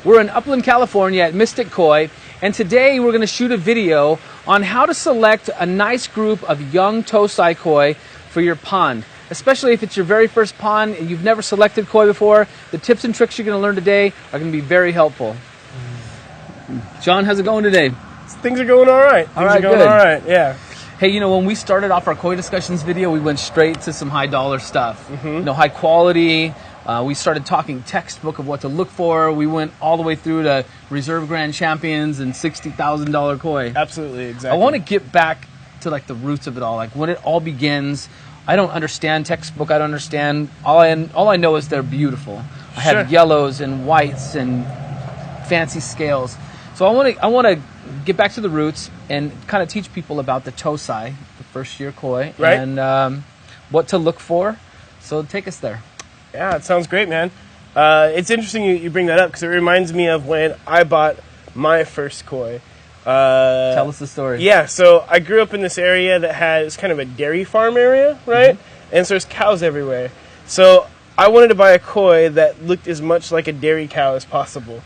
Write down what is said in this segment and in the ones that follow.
We're in Upland, California at Mystic Koi, and today we're going to shoot a video on how to select a nice group of young Tosai koi for your pond. Especially if it's your very first pond and you've never selected koi before, the tips and tricks you're going to learn today are going to be very helpful. John, how's it going today? Things are going all right. All right, yeah. Hey, you know, when we started off our koi discussions video, we went straight to some high dollar stuff. You know, high quality. We started talking textbook of what to look for. We went all the way through to reserve grand champions and $60,000 koi. Absolutely, exactly. I want to get back to like the roots of it all, like when it all begins. I don't understand textbook. I don't understand. All I know is they're beautiful. I have yellows and whites and fancy scales. So I want to get back to the roots and kind of teach people about the Tosai, the first year koi, right, and what to look for. So take us there. Yeah, it sounds great, man. It's interesting you bring that up because it reminds me of when I bought my first koi. Tell us the story. Yeah, so I grew up in this area that has kind of a dairy farm area, right? And so there's cows everywhere. So I wanted to buy a koi that looked as much like a dairy cow as possible,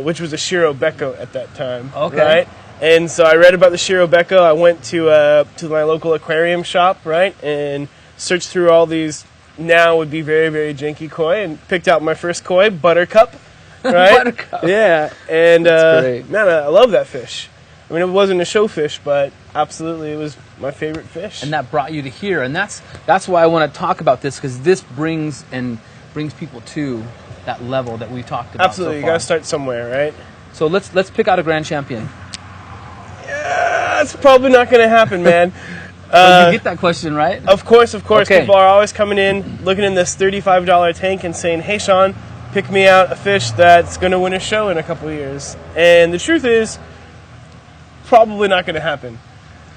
which was a Shiro Beko at that time. Okay. Right? And so I read about the Shiro Beko. I went to my local aquarium shop, right, and searched through all these now would be very, very janky koi and picked out my first koi, Buttercup. Right? Buttercup. Yeah. And great. man, I love that fish. I mean, it wasn't a show fish, but absolutely it was my favorite fish. And that brought you to here. And that's why I want to talk about this, because this brings people to that level that we talked about. Absolutely. So You far. got to start somewhere, right? So let's pick out a grand champion. Yeah, it's probably not going to happen, man. You get that question, right? Of course. Okay. People are always coming in, looking in this $35 tank and saying, hey, Sean, pick me out a fish that's going to win a show in a couple of years. And the truth is, probably not going to happen.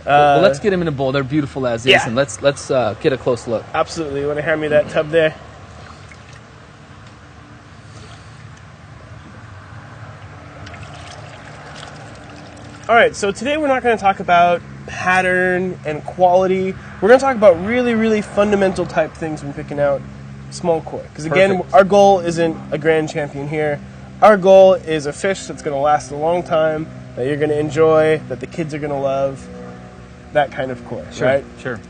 Well, let's get them in a bowl. They're beautiful as is, and let's get a close look. Absolutely. You want to hand me that tub there? All right, so today we're not going to talk about pattern and quality. We're going to talk about really, really fundamental type things when picking out small koi. Because again, our goal isn't a grand champion here. Our goal is a fish that's going to last a long time, that you're going to enjoy, that the kids are going to love, that kind of koi, right? Sure.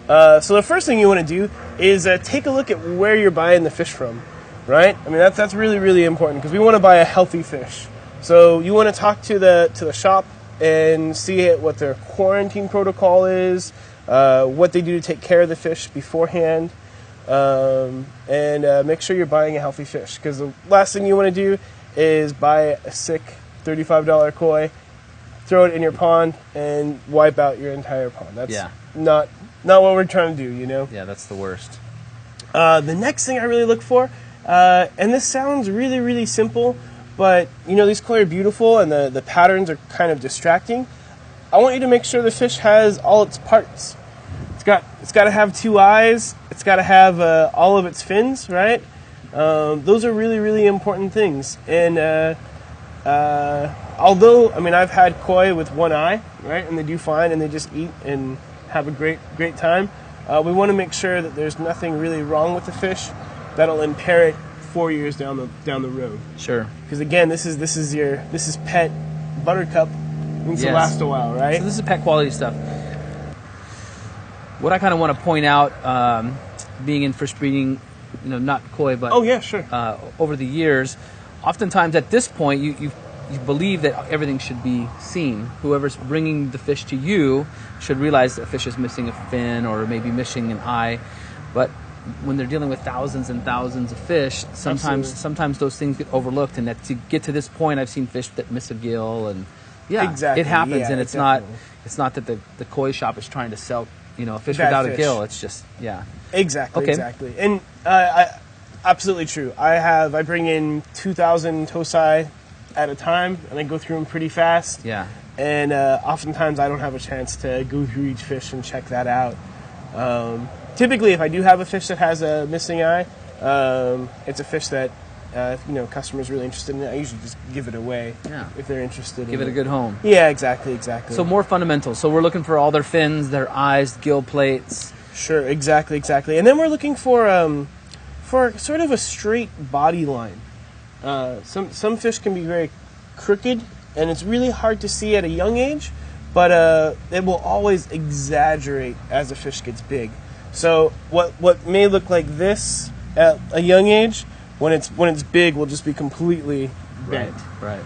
So the first thing you want to do is take a look at where you're buying the fish from, right? I mean, that's really, really important because we want to buy a healthy fish. So you want to talk to the shop and see what their quarantine protocol is, what they do to take care of the fish beforehand, and make sure you're buying a healthy fish. Because the last thing you want to do is buy a sick $35 koi, throw it in your pond, and wipe out your entire pond. That's not what we're trying to do, you know? Yeah, that's the worst. The next thing I really look for, and this sounds really, really simple, but, you know, these koi are beautiful and the patterns are kind of distracting. I want you to make sure the fish has all its parts. It's got to have two eyes. It's got to have all of its fins, right? Those are really, really important things. And although, I mean, I've had koi with one eye, right? And they do fine and they just eat and have a great time. We want to make sure that there's nothing really wrong with the fish that'll impair it 4 years down the road. Sure. Because again, this is pet Buttercup. Needs to last a while, right? So this is pet quality stuff. What I kind of want to point out, being in fish breeding, you know, not koi, but over the years, oftentimes at this point you believe that everything should be seen. Whoever's bringing the fish to you should realize that a fish is missing a fin or maybe missing an eye, but when they're dealing with thousands and thousands of fish, sometimes those things get overlooked, and that to get to this point, I've seen fish that miss a gill, and it happens, and it's not that the koi shop is trying to sell, you know, a fish without a gill. It's just exactly. And absolutely true. I bring in 2,000 Tosai at a time, and I go through them pretty fast. Yeah. And oftentimes I don't have a chance to go through each fish and check that out. Typically, if I do have a fish that has a missing eye, it's a fish that you know, customers really interested in it. I usually just give it away if they're interested. Give it a good home. Yeah, exactly. So more fundamentals. So we're looking for all their fins, their eyes, gill plates. Sure, exactly. And then we're looking for sort of a straight body line. Some fish can be very crooked, and it's really hard to see at a young age, but it will always exaggerate as a fish gets big. So what may look like this at a young age, when it's big, will just be completely bent. Right.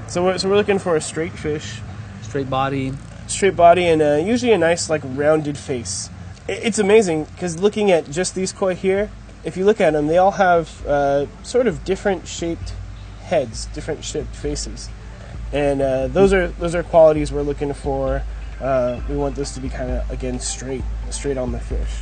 So we're looking for a straight fish, straight body, and usually a nice like rounded face. It's amazing because looking at just these koi here, if you look at them, they all have sort of different shaped heads, different shaped faces, and those are qualities we're looking for. We want this to be kind of, again, straight on the fish.